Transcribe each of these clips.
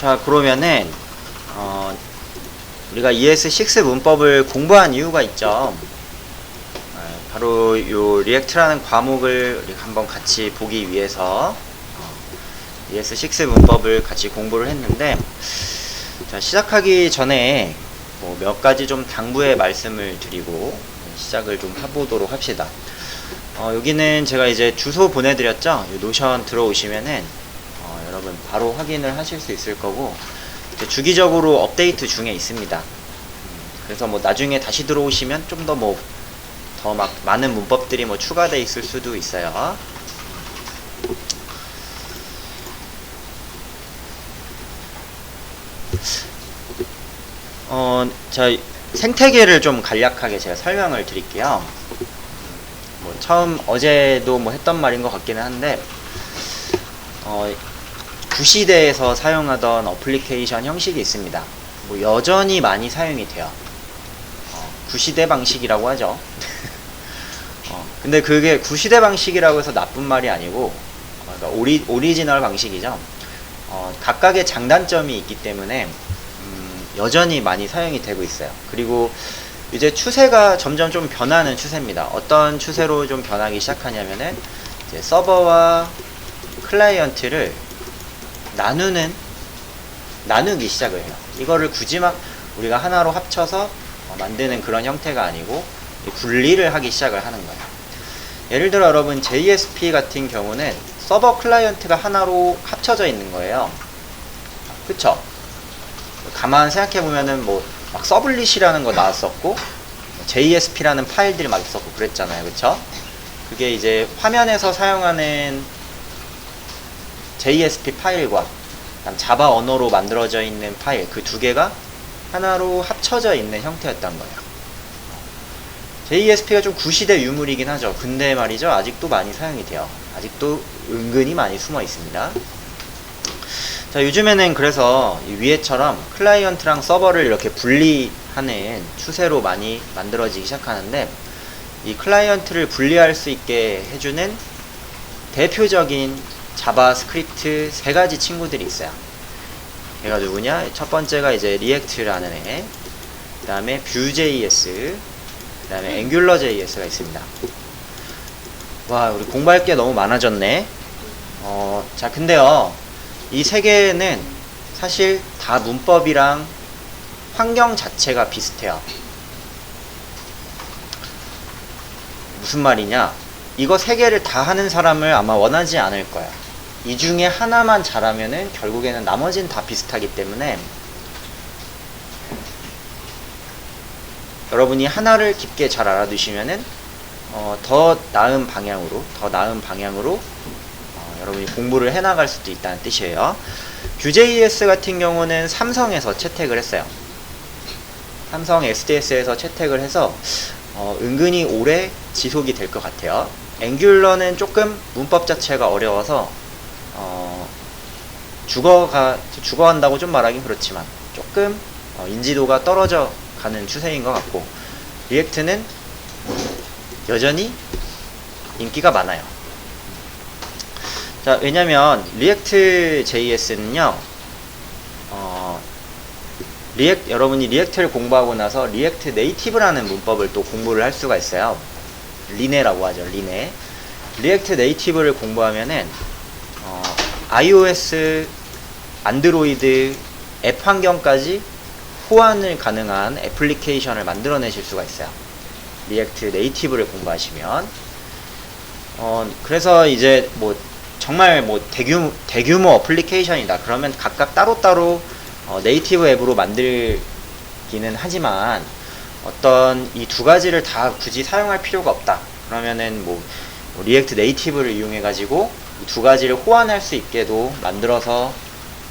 자, 그러면은 우리가 ES6 문법을 공부한 이유가 있죠. 바로 요 리액트라는 과목을 우리가 한번 같이 보기 위해서 ES6 문법을 같이 공부를 했는데, 자, 시작하기 전에 뭐 몇 가지 좀 당부의 말씀을 드리고 시작을 좀 해보도록 합시다. 여기는 제가 이제 주소 보내드렸죠. 노션 들어오시면은 여러분 바로 확인을 하실 수 있을 거고, 주기적으로 업데이트 중에 있습니다. 그래서 뭐 나중에 다시 들어오시면 좀 더 뭐 더 막 많은 문법들이 뭐 추가되어 있을 수도 있어요. 자, 생태계를 좀 간략하게 제가 설명을 드릴게요. 뭐 처음 어제도 뭐 했던 말인 것 같기는 한데, 구시대에서 사용하던 어플리케이션 형식이 있습니다. 뭐 여전히 많이 사용이 돼요. 구시대 방식이라고 하죠. 근데 그게 구시대 방식이라고 해서 나쁜 말이 아니고, 그러니까 오리지널 방식이죠. 각각의 장단점이 있기 때문에 여전히 많이 사용이 되고 있어요. 그리고 이제 추세가 점점 좀 변하는 추세입니다. 어떤 추세로 좀 변하기 시작하냐면은 이제 서버와 클라이언트를 나누기 시작을 해요. 이거를 굳이 막 우리가 하나로 합쳐서 만드는 그런 형태가 아니고 분리를 하기 시작을 하는 거예요. 예를 들어 여러분 JSP 같은 경우는 서버 클라이언트가 하나로 합쳐져 있는 거예요. 그쵸? 가만 생각해보면은 뭐 막 서블릿이라는 거 나왔었고 JSP라는 파일들이 막 있었고 그랬잖아요. 그쵸? 그게 이제 화면에서 사용하는 JSP 파일과 자바 언어로 만들어져 있는 파일, 그 두 개가 하나로 합쳐져 있는 형태였던 거예요. JSP가 좀 구시대 유물이긴 하죠. 근데 말이죠, 아직도 많이 사용이 돼요. 아직도 은근히 많이 숨어 있습니다. 자, 요즘에는 그래서 이 위에처럼 클라이언트랑 서버를 이렇게 분리하는 추세로 많이 만들어지기 시작하는데, 이 클라이언트를 분리할 수 있게 해주는 대표적인 자바스크립트 세 가지 친구들이 있어요. 얘가 누구냐? 첫 번째가 이제 리액트라는 애, 그 다음에 Vue.js, 그 다음에 AngularJS가 있습니다. 와, 우리 공부할 게 너무 많아졌네. 자, 근데요, 이 세 개는 사실 다 문법이랑 환경 자체가 비슷해요. 무슨 말이냐? 이거 세 개를 다 하는 사람을 아마 원하지 않을 거야. 이 중에 하나만 잘하면은 결국에는 나머지는 다 비슷하기 때문에 여러분이 하나를 깊게 잘 알아두시면은 더 나은 방향으로 여러분이 공부를 해나갈 수도 있다는 뜻이에요. Vue.js 같은 경우는 삼성에서 채택을 했어요. 삼성 SDS에서 채택을 해서 은근히 오래 지속이 될 것 같아요. 앵귤러는 조금 문법 자체가 어려워서 죽어간다고 좀 말하긴 그렇지만 조금 인지도가 떨어져 가는 추세인 것 같고, 리액트는 여전히 인기가 많아요. 자, 왜냐면 리액트 JS는요, 여러분이 리액트를 공부하고 나서 리액트 네이티브라는 문법을 또 공부를 할 수가 있어요. 리네라고 하죠. 리네. 리액트 네이티브를 공부하면은 iOS, 안드로이드, 앱 환경까지 호환을 가능한 애플리케이션을 만들어내실 수가 있어요. 리액트 네이티브를 공부하시면. 그래서 이제 뭐 정말 뭐 대규모 어플리케이션이다 그러면 각각 따로따로 네이티브 앱으로 만들기는 하지만, 어떤 이 두 가지를 다 굳이 사용할 필요가 없다 그러면은 뭐 리액트 네이티브를 이용해 가지고 이 두 가지를 호환할 수 있게도 만들어서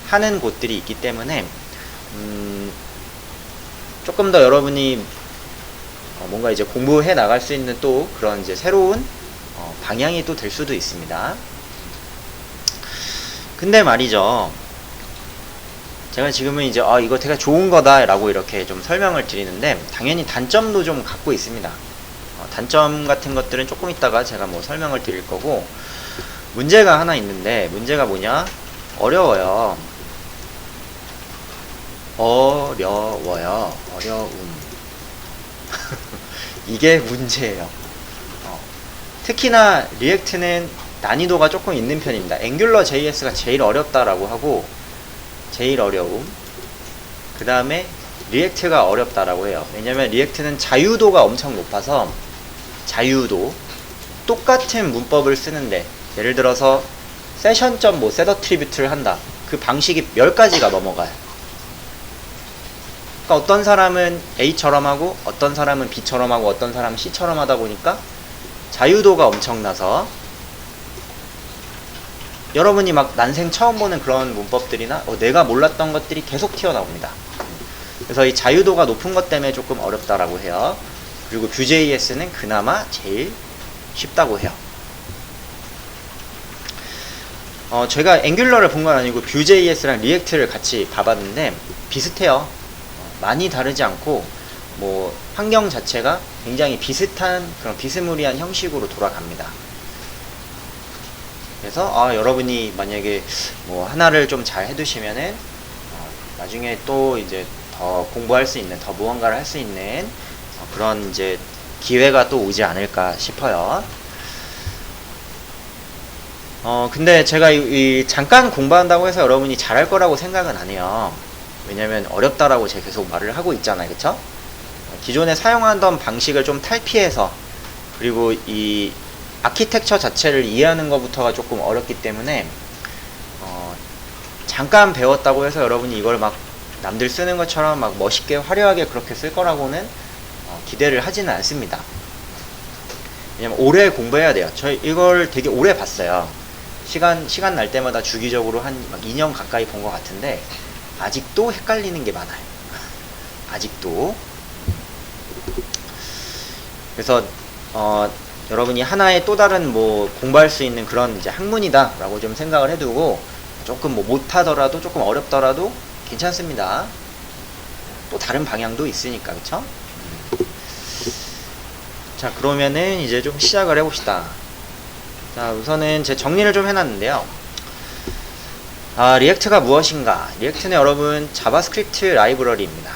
하는 곳들이 있기 때문에 조금 더 여러분이 뭔가 이제 공부해 나갈 수 있는 또 그런 이제 새로운 방향이 또 될 수도 있습니다. 근데 말이죠, 제가 지금은 이제 이거 되게 좋은 거다 라고 이렇게 좀 설명을 드리는데, 당연히 단점도 좀 갖고 있습니다. 단점 같은 것들은 조금 있다가 제가 뭐 설명을 드릴 거고, 문제가 하나 있는데, 문제가 뭐냐? 어려워요. 어려워요. 어려움. 이게 문제예요. 특히나 리액트는 난이도가 조금 있는 편입니다. 앵귤러 JS가 제일 어렵다라고 하고, 제일 어려움. 그 다음에 리액트가 어렵다라고 해요. 왜냐면 리액트는 자유도가 엄청 높아서, 자유도, 똑같은 문법을 쓰는데, 예를 들어서 세션.뭐 set attribute를 한다. 그 방식이 10가지가 넘어가요. 그러니까 어떤 사람은 A처럼 하고, 어떤 사람은 B처럼 하고, 어떤 사람은 C처럼 하다 보니까 자유도가 엄청나서, 여러분이 막 난생 처음 보는 그런 문법들이나 내가 몰랐던 것들이 계속 튀어나옵니다. 그래서 이 자유도가 높은 것 때문에 조금 어렵다라고 해요. 그리고 Vue.js는 그나마 제일 쉽다고 해요. 제가 앵귤러를 본 건 아니고 Vue.js랑 리액트를 같이 봐봤는데 비슷해요. 많이 다르지 않고 뭐 환경 자체가 굉장히 비슷한 그런 비스무리한 형식으로 돌아갑니다. 그래서 여러분이 만약에 뭐 하나를 좀 잘 해두시면은 나중에 또 이제 더 공부할 수 있는, 더 무언가를 할 수 있는 그런 이제 기회가 또 오지 않을까 싶어요. 근데 제가 잠깐 공부한다고 해서 여러분이 잘할 거라고 생각은 안 해요. 왜냐면 어렵다라고 제가 계속 말을 하고 있잖아요. 그쵸? 기존에 사용하던 방식을 좀 탈피해서, 그리고 이 아키텍처 자체를 이해하는 것부터가 조금 어렵기 때문에 잠깐 배웠다고 해서 여러분이 이걸 막 남들 쓰는 것처럼 막 멋있게 화려하게 그렇게 쓸 거라고는 기대를 하지는 않습니다. 왜냐면 오래 공부해야 돼요. 저 이걸 되게 오래 봤어요. 시간 날 때마다 주기적으로 한 막 2년 가까이 본 것 같은데 아직도 헷갈리는 게 많아요. 아직도. 그래서 여러분이 하나의 또 다른 뭐 공부할 수 있는 그런 이제 학문이다 라고 좀 생각을 해두고, 조금 뭐 못하더라도 조금 어렵더라도 괜찮습니다. 또 다른 방향도 있으니까. 그쵸? 자, 그러면은 이제 좀 시작을 해봅시다. 자, 우선은 제 정리를 좀 해놨는데요. 리액트가 무엇인가? 리액트는 여러분 자바스크립트 라이브러리입니다.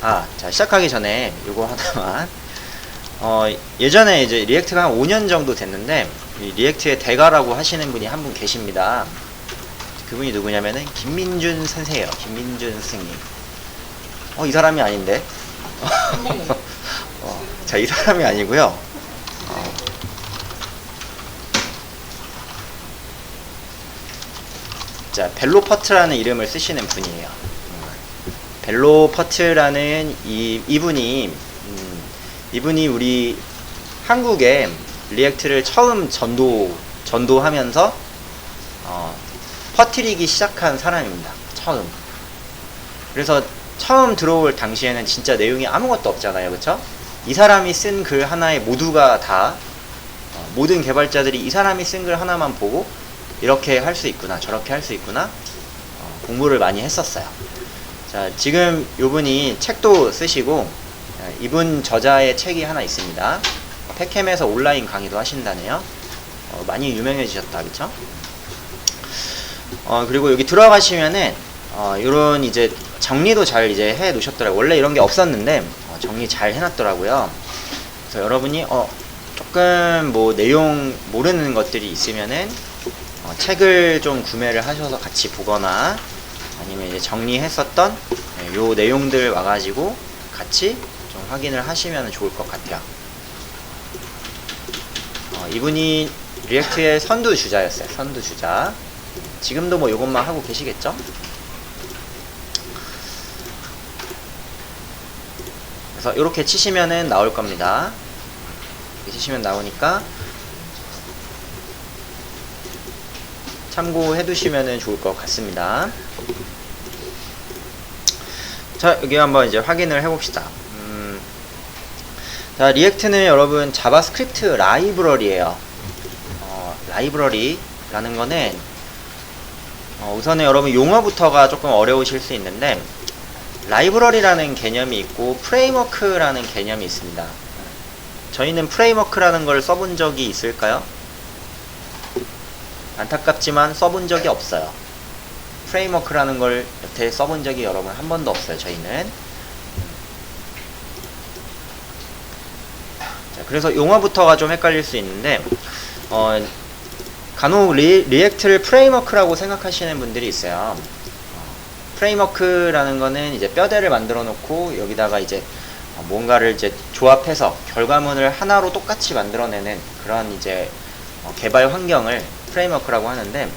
자, 시작하기 전에 요거 하나만. 예전에 이제 리액트가 한 5년 정도 됐는데, 이 리액트의 대가라고 하시는 분이 한 분 계십니다. 그분이 누구냐면은 김민준 선생이에요. 김민준 선생님. 이 사람이 아닌데. 자, 이 사람이 아니고요. 자, 벨로퍼트라는 이름을 쓰시는 분이에요. 벨로퍼트라는 이분이 우리 한국에 리액트를 처음 전도하면서 퍼뜨리기 시작한 사람입니다. 처음. 그래서 처음 들어올 당시에는 진짜 내용이 아무것도 없잖아요. 그쵸? 이 사람이 쓴 글 하나에 모두가 다 모든 개발자들이 이 사람이 쓴 글 하나만 보고 이렇게 할 수 있구나, 저렇게 할 수 있구나, 공부를 많이 했었어요. 자, 지금 이분이 책도 쓰시고, 이분 저자의 책이 하나 있습니다. 팩캠에서 온라인 강의도 하신다네요. 많이 유명해지셨다. 그쵸? 그리고 여기 들어가시면은 요런 이제 정리도 잘 이제 해 놓으셨더라고요. 원래 이런 게 없었는데 정리 잘 해놨더라고요. 그래서 여러분이 조금 뭐 내용 모르는 것들이 있으면은 책을 좀 구매를 하셔서 같이 보거나, 아니면 이제 정리했었던 요 내용들 와가지고 같이 좀 확인을 하시면 좋을 것 같아요. 이분이 리액트의 선두주자였어요. 선두주자. 지금도 뭐 요것만 하고 계시겠죠? 그래서 이렇게 치시면은 나올 겁니다. 이렇게 치시면 나오니까 참고해 두시면은 좋을 것 같습니다. 자, 여기 한번 이제 확인을 해봅시다. 자, 리액트는 여러분 자바스크립트 라이브러리예요. 라이브러리라는 거는 우선은 여러분 용어부터가 조금 어려우실 수 있는데, 라이브러리라는 개념이 있고 프레임워크라는 개념이 있습니다. 저희는 프레임워크라는 걸 써본 적이 있을까요? 안타깝지만 써본 적이 없어요. 프레임워크라는 걸 여태 써본 적이 여러분 한 번도 없어요. 저희는. 자, 그래서 용어부터가 좀 헷갈릴 수 있는데 간혹 리액트를 프레임워크라고 생각하시는 분들이 있어요. 프레임워크라는 거는 이제 뼈대를 만들어 놓고 여기다가 이제 뭔가를 이제 조합해서 결과물을 하나로 똑같이 만들어내는 그런 이제 개발 환경을 프레임워크라고 하는데,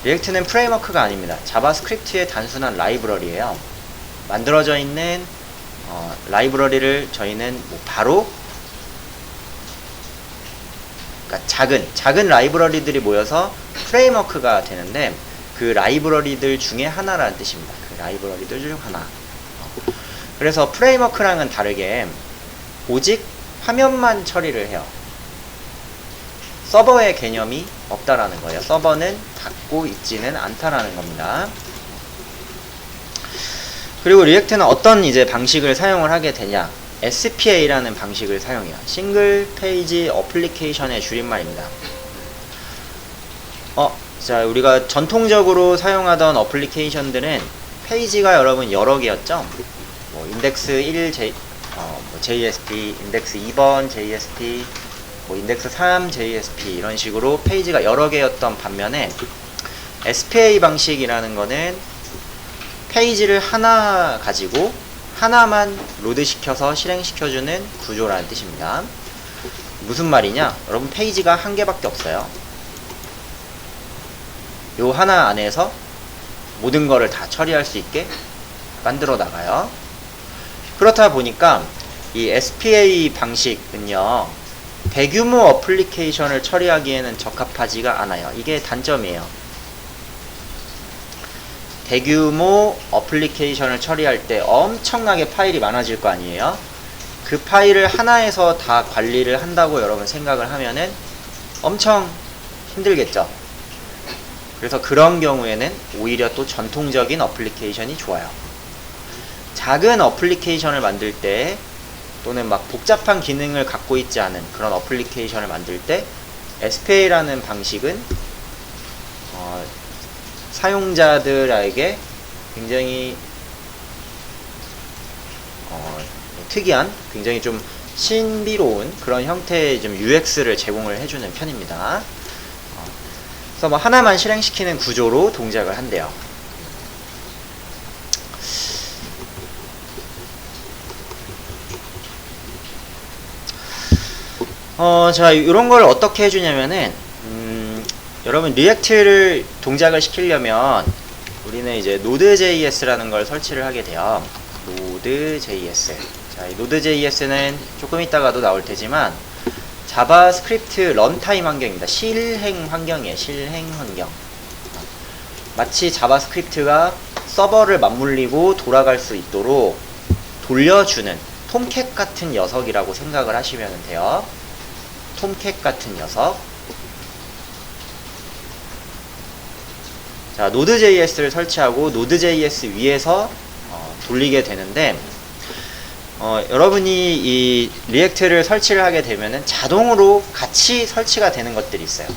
리액트는 프레임워크가 아닙니다. 자바스크립트의 단순한 라이브러리예요. 만들어져 있는 라이브러리를 저희는 뭐 바로, 그러니까 작은 라이브러리들이 모여서 프레임워크가 되는데, 그 라이브러리들 중에 하나라는 뜻입니다. 그 라이브러리들 중 하나. 그래서 프레임워크랑은 다르게 오직 화면만 처리를 해요. 서버의 개념이 없다라는 거예요. 서버는 닫고 있지는 않다라는 겁니다. 그리고 리액트는 어떤 이제 방식을 사용을 하게 되냐? SPA라는 방식을 사용해요. 싱글 페이지 어플리케이션의 줄임말입니다. 자, 우리가 전통적으로 사용하던 어플리케이션들은 페이지가 여러분 여러 개였죠? 뭐 인덱스 1 JSP, 인덱스 2번 JSP, 뭐 인덱스 3 JSP 이런 식으로 페이지가 여러 개였던 반면에 SPA 방식이라는 거는 페이지를 하나 가지고 하나만 로드시켜서 실행시켜주는 구조라는 뜻입니다. 무슨 말이냐? 여러분 페이지가 한 개밖에 없어요. 요 하나 안에서 모든 거를 다 처리할 수 있게 만들어 나가요. 그렇다 보니까 이 SPA 방식은요, 대규모 어플리케이션을 처리하기에는 적합하지가 않아요. 이게 단점이에요. 대규모 어플리케이션을 처리할 때 엄청나게 파일이 많아질 거 아니에요. 그 파일을 하나에서 다 관리를 한다고 여러분 생각을 하면은 엄청 힘들겠죠. 그래서 그런 경우에는 오히려 또 전통적인 어플리케이션이 좋아요. 작은 어플리케이션을 만들 때, 또는 막 복잡한 기능을 갖고 있지 않은 그런 어플리케이션을 만들 때 SPA라는 방식은 사용자들에게 굉장히 특이한, 굉장히 좀 신비로운 그런 형태의 좀 UX를 제공을 해주는 편입니다. 그래서 뭐 하나만 실행시키는 구조로 동작을 한대요. 자, 이런 걸 어떻게 해주냐면은, 여러분, 리액트를 동작을 시키려면, 우리는 이제 Node.js라는 걸 설치를 하게 돼요. Node.js. 자, 이 Node.js는 조금 있다가도 나올 테지만, 자바스크립트 런타임 환경입니다. 실행 환경이에요. 실행 환경. 마치 자바스크립트가 서버를 맞물리고 돌아갈 수 있도록 돌려주는 톰캣 같은 녀석이라고 생각을 하시면 돼요. 톰캣 같은 녀석. 자, Node.js를 설치하고 Node.js 위에서 돌리게 되는데, 여러분이 이 리액트를 설치를 하게 되면은 자동으로 같이 설치가 되는 것들이 있어요.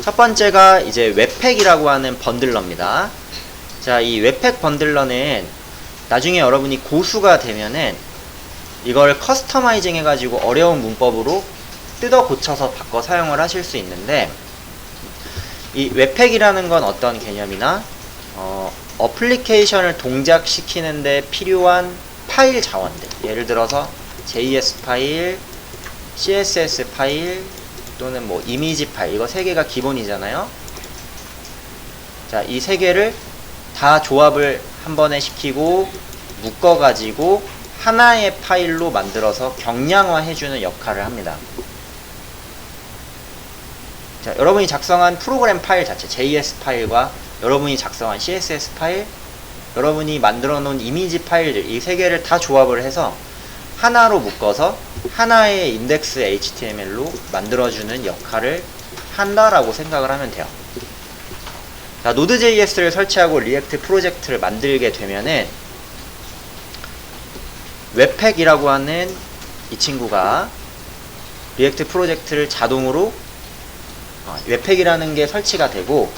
첫 번째가 이제 웹팩이라고 하는 번들러입니다. 자, 이 웹팩 번들러는 나중에 여러분이 고수가 되면은 이걸 커스터마이징 해가지고 어려운 문법으로 뜯어 고쳐서 바꿔 사용을 하실 수 있는데, 이 웹팩이라는 건 어떤 개념이나 어플리케이션을 동작시키는데 필요한 파일 자원들, 예를 들어서 JS 파일, CSS 파일, 또는 뭐 이미지 파일, 이거 세 개가 기본이잖아요. 자, 이 세 개를 다 조합을 한 번에 시키고 묶어가지고 하나의 파일로 만들어서 경량화 해주는 역할을 합니다. 자, 여러분이 작성한 프로그램 파일 자체, JS 파일과 여러분이 작성한 CSS 파일, 여러분이 만들어 놓은 이미지 파일들, 이 세 개를 다 조합을 해서 하나로 묶어서 하나의 인덱스 HTML로 만들어주는 역할을 한다라고 생각을 하면 돼요. 자, Node.js를 설치하고 리액트 프로젝트를 만들게 되면은 웹팩이라고 하는 이 친구가 리액트 프로젝트를 자동으로 웹팩이라는 게 설치가 되고,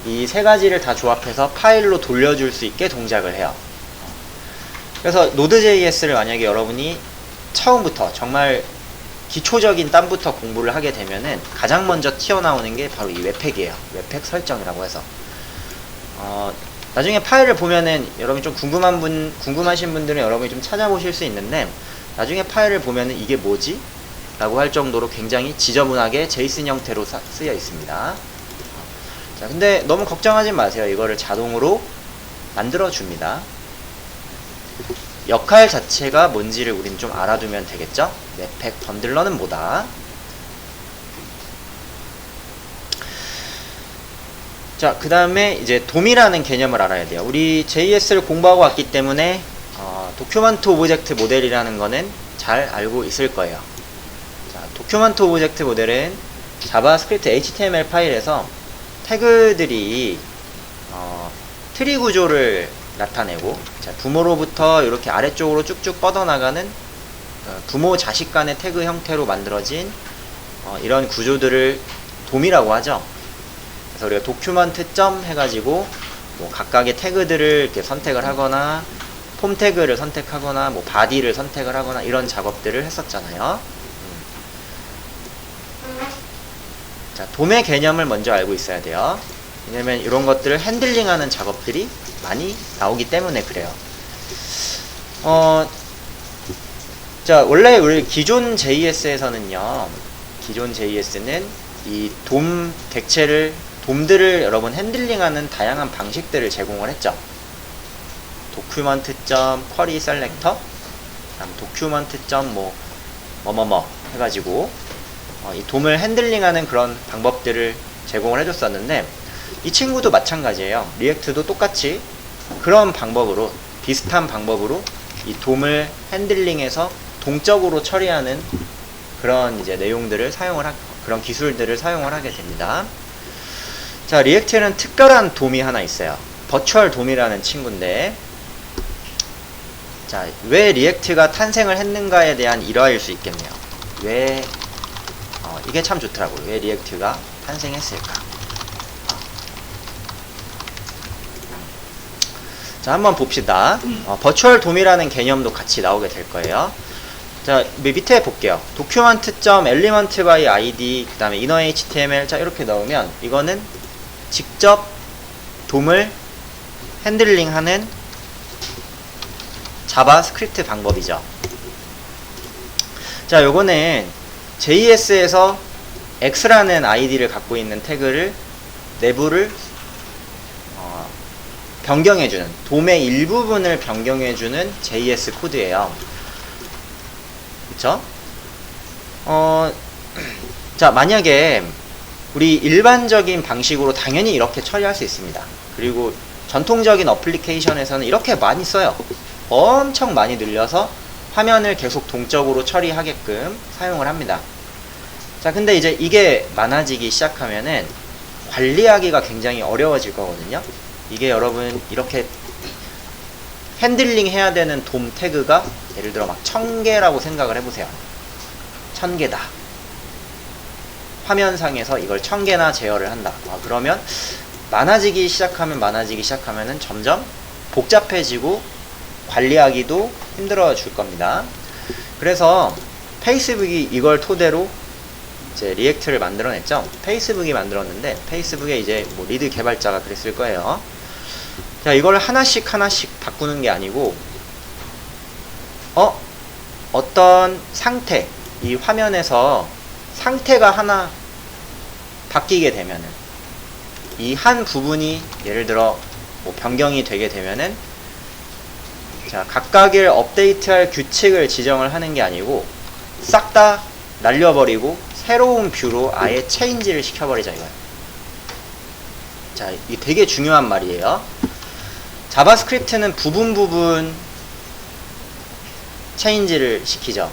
이 세 가지를 다 조합해서 파일로 돌려줄 수 있게 동작을 해요. 그래서 Node.js를 만약에 여러분이 처음부터 정말 기초적인 땀부터 공부를 하게 되면은 가장 먼저 튀어나오는 게 바로 이 웹팩이에요. 웹팩 설정이라고 해서 나중에 파일을 보면은 여러분이 좀 궁금하신 분들은 여러분이 좀 찾아보실 수 있는데, 나중에 파일을 보면은 이게 뭐지? 라고 할 정도로 굉장히 지저분하게 제이슨 형태로 쓰여 있습니다. 자, 근데 너무 걱정하지 마세요. 이거를 자동으로 만들어 줍니다. 역할 자체가 뭔지를 우린 좀 알아두면 되겠죠? 웹팩 번들러는 뭐다? 자, 그 다음에 이제 돔이라는 개념을 알아야 돼요. 우리 JS를 공부하고 왔기 때문에 도큐먼트 오브젝트 모델이라는 거는 잘 알고 있을 거예요. 자, 도큐먼트 오브젝트 모델은 자바스크립트 HTML 파일에서 태그들이 트리 구조를 나타내고, 자, 부모로부터 이렇게 아래쪽으로 쭉쭉 뻗어나가는 부모 자식 간의 태그 형태로 만들어진 이런 구조들을 돔이라고 하죠. 그래서 우리가 도큐먼트 점 해가지고 뭐 각각의 태그들을 이렇게 선택을 하거나 폼 태그를 선택하거나 뭐 바디를 선택을 하거나 이런 작업들을 했었잖아요. 자, 돔의 개념을 먼저 알고 있어야 돼요. 왜냐면 이런 것들을 핸들링하는 작업들이 많이 나오기 때문에 그래요. 자, 원래 우리 기존 JS에서는요, 기존 JS는 이 돔 객체를, 돔들을 여러분 핸들링하는 다양한 방식들을 제공을 했죠. document.query selector, document.뭐 해가지고 이 돔을 핸들링하는 그런 방법들을 제공을 해줬었는데, 이 친구도 마찬가지예요. 리액트도 똑같이 그런 방법으로, 비슷한 방법으로 이 돔을 핸들링해서 동적으로 처리하는 그런 이제 내용들을 그런 기술들을 사용을 하게 됩니다. 자, 리액트에는 특별한 돔이 하나 있어요. 버추얼 돔이라는 친구인데, 자, 왜 리액트가 탄생을 했는가에 대한 일화일 수 있겠네요. 이게 참 좋더라고요. 왜 리액트가 탄생했을까? 자, 한번 봅시다. 버추얼 돔이라는 개념도 같이 나오게 될 거예요. 자, 밑에 볼게요. document.element by id, 그 다음에 inner html. 자, 이렇게 넣으면 이거는 직접 돔을 핸들링하는 자바스크립트 방법이죠. 자, 요거는 JS에서 x라는 id를 갖고 있는 태그를 내부를 변경해주는, 돔의 일부분을 변경해주는 JS 코드예요. 그쵸? 자, 만약에 우리 일반적인 방식으로 당연히 이렇게 처리할 수 있습니다. 그리고 전통적인 어플리케이션에서는 이렇게 많이 써요. 엄청 많이 늘려서 화면을 계속 동적으로 처리하게끔 사용을 합니다. 자, 근데 이제 이게 많아지기 시작하면은 관리하기가 굉장히 어려워질 거거든요. 이게 여러분 이렇게 핸들링 해야 되는 돔 태그가 예를 들어 막 1000개라고 생각을 해보세요. 1000개다. 화면상에서 이걸 1000개나 제어를 한다. 그러면 많아지기 시작하면은 점점 복잡해지고 관리하기도 힘들어질 겁니다. 그래서 페이스북이 이걸 토대로 이제 리액트를 만들어냈죠. 페이스북이 만들었는데, 페이스북에 이제 뭐 리드 개발자가 그랬을 거예요. 자, 이걸 하나씩 바꾸는 게 아니고, 어떤 상태, 이 화면에서 상태가 하나 바뀌게 되면은, 이 한 부분이 예를 들어 뭐 변경이 되게 되면은, 자, 각각을 업데이트할 규칙을 지정을 하는 게 아니고 싹 다 날려버리고 새로운 뷰로 아예 체인지를 시켜버리자 이거예요. 자, 이게 되게 중요한 말이에요. 자바스크립트는 부분 체인지를 시키죠.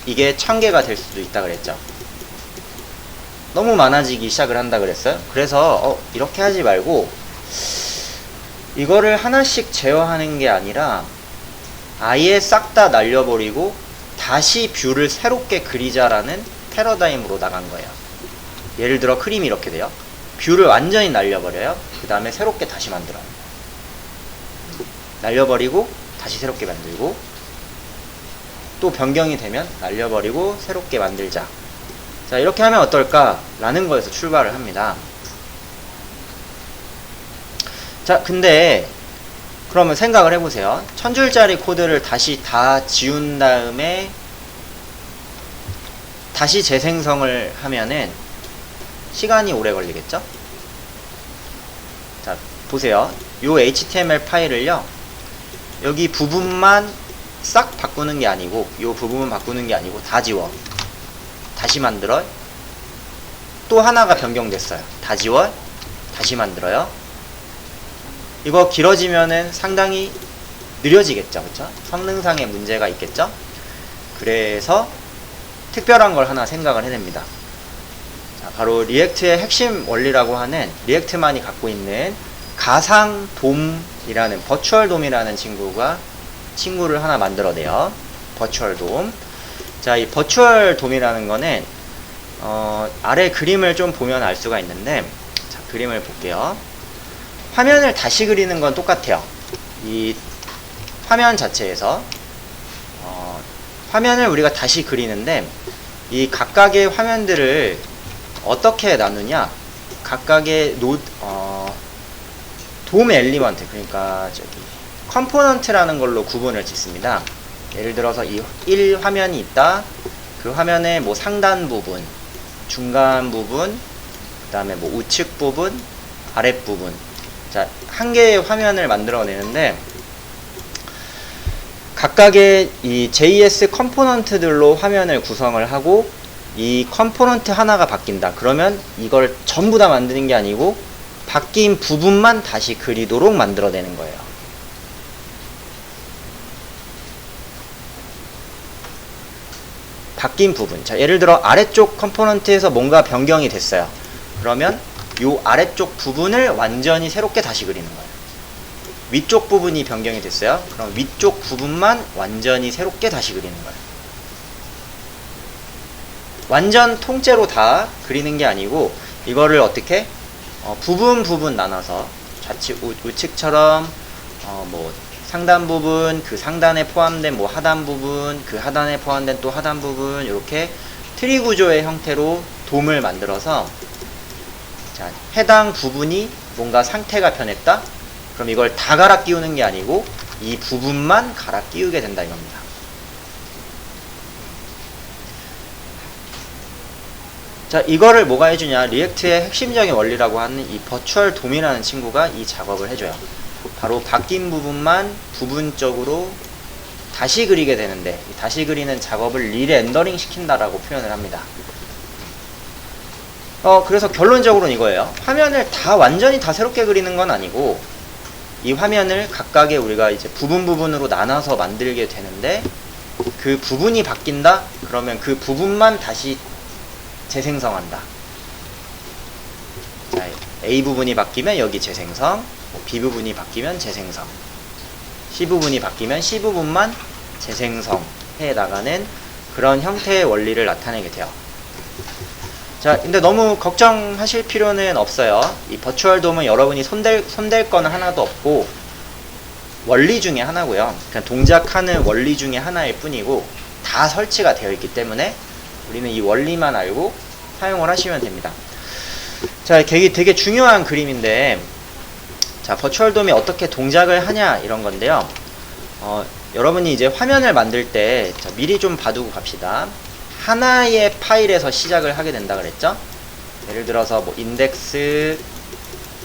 이게 1000개가 될 수도 있다 그랬죠. 너무 많아지기 시작을 한다 그랬어요. 그래서 이렇게 하지 말고 이거를 하나씩 제어하는 게 아니라 아예 싹 다 날려버리고 다시 뷰를 새롭게 그리자라는 패러다임으로 나간 거예요. 예를 들어 크림이 이렇게 돼요. 뷰를 완전히 날려버려요. 그 다음에 새롭게 다시 만들어요. 날려버리고 다시 새롭게 만들고, 또 변경이 되면 날려버리고 새롭게 만들자. 자, 이렇게 하면 어떨까? 라는 거에서 출발을 합니다. 자, 근데 그러면 생각을 해보세요. 1000줄짜리 코드를 다시 다 지운 다음에 다시 재생성을 하면은 시간이 오래 걸리겠죠? 자, 보세요. 요 HTML 파일을요, 여기 부분만 싹 바꾸는 게 아니고, 요 부분만 바꾸는 게 아니고 다 지워. 다시 만들어. 또 하나가 변경됐어요. 다 지워. 다시 만들어요. 이거 길어지면은 상당히 느려지겠죠. 그쵸? 성능상의 문제가 있겠죠? 그래서 특별한 걸 하나 생각을 해냅니다. 자, 바로 리액트의 핵심 원리라고 하는, 리액트만이 갖고 있는 가상 돔이라는, 버추얼 돔이라는 친구를 하나 만들어내요. 버추얼 돔. 자, 이 버추얼 돔이라는 거는 아래 그림을 좀 보면 알 수가 있는데, 자, 그림을 볼게요. 화면을 다시 그리는 건 똑같아요. 이 화면 자체에서 화면을 우리가 다시 그리는데, 이 각각의 화면들을 어떻게 나누냐, 각각의 돔 엘리먼트, 그러니까 저기 컴포넌트라는 걸로 구분을 짓습니다. 예를 들어서 이 1화면이 있다. 그 화면의 뭐 상단 부분, 중간 부분, 그 다음에 뭐 우측 부분, 아랫 부분. 자, 한 개의 화면을 만들어내는데, 각각의 이 JS 컴포넌트들로 화면을 구성을 하고, 이 컴포넌트 하나가 바뀐다. 그러면 이걸 전부 다 만드는 게 아니고 바뀐 부분만 다시 그리도록 만들어내는 거예요. 바뀐 부분. 자, 예를 들어 아래쪽 컴포넌트에서 뭔가 변경이 됐어요. 그러면 요 아래쪽 부분을 완전히 새롭게 다시 그리는 거예요. 위쪽 부분이 변경이 됐어요. 그럼 위쪽 부분만 완전히 새롭게 다시 그리는 거예요. 완전 통째로 다 그리는 게 아니고, 이거를 어떻게 부분 나눠서 좌측 우측처럼 뭐 상단 부분, 그 상단에 포함된 뭐 하단 부분, 그 하단에 포함된 또 하단 부분, 이렇게 트리 구조의 형태로 돔을 만들어서, 자, 해당 부분이 뭔가 상태가 변했다? 그럼 이걸 다 갈아 끼우는 게 아니고 이 부분만 갈아 끼우게 된다 이겁니다. 자, 이거를 뭐가 해주냐, 리액트의 핵심적인 원리라고 하는 이 버추얼 돔이라는 친구가 이 작업을 해줘요. 바로 바뀐 부분만 부분적으로 다시 그리게 되는데, 이 다시 그리는 작업을 리렌더링 시킨다라고 표현을 합니다. 그래서 결론적으로는 이거예요. 화면을 완전히 다 새롭게 그리는 건 아니고, 이 화면을 각각의 우리가 이제 부분으로 나눠서 만들게 되는데, 그 부분이 바뀐다? 그러면 그 부분만 다시 재생성한다. 자, A 부분이 바뀌면 여기 재생성, B 부분이 바뀌면 재생성, C 부분이 바뀌면 C 부분만 재생성해 나가는 그런 형태의 원리를 나타내게 돼요. 자, 근데 너무 걱정하실 필요는 없어요. 이 버추얼 돔은 여러분이 손댈 건 하나도 없고, 원리 중에 하나고요. 그냥 동작하는 원리 중에 하나일 뿐이고, 다 설치가 되어 있기 때문에 우리는 이 원리만 알고 사용을 하시면 됩니다. 자, 이게 되게 중요한 그림인데, 자, 버추얼 돔이 어떻게 동작을 하냐 이런 건데요. 여러분이 이제 화면을 만들 때, 자, 미리 좀 봐두고 갑시다. 하나의 파일에서 시작을 하게 된다 그랬죠? 예를 들어서 뭐 index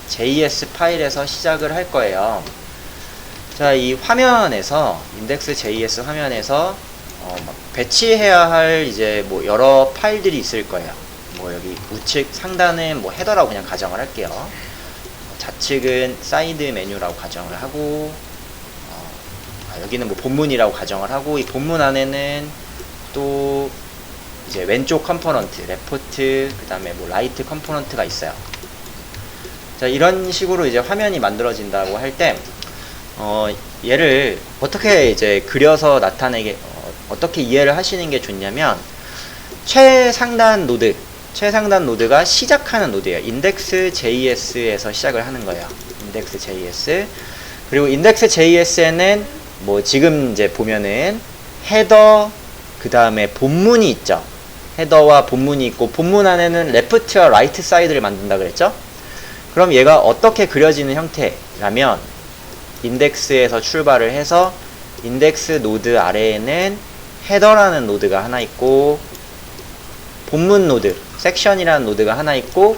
JS 파일에서 시작을 할 거예요. 자, 이 화면에서 index JS 화면에서 배치해야 할 이제 뭐 여러 파일들이 있을 거예요. 뭐 여기 우측 상단은 뭐 헤더라고 그냥 가정을 할게요. 좌측은 사이드 메뉴라고 가정을 하고, 여기는 뭐 본문이라고 가정을 하고, 이 본문 안에는 또 이제 왼쪽 컴포넌트, 레프트, 그 다음에 뭐 라이트 컴포넌트가 있어요. 자, 이런 식으로 이제 화면이 만들어진다고 할 때, 얘를 어떻게 이제 그려서 나타내게, 어떻게 이해를 하시는 게 좋냐면, 최상단 노드, 최상단 노드가 시작하는 노드예요. index.js에서 시작을 하는 거예요. index.js. 그리고 index.js에는 뭐 지금 이제 보면은 헤더, 그 다음에 본문이 있죠. 헤더와 본문이 있고, 본문 안에는 레프트와 라이트 사이드를 만든다 그랬죠. 그럼 얘가 어떻게 그려지는 형태라면, 인덱스에서 출발을 해서 인덱스 노드 아래에는 헤더라는 노드가 하나 있고, 본문 노드, 섹션이라는 노드가 하나 있고,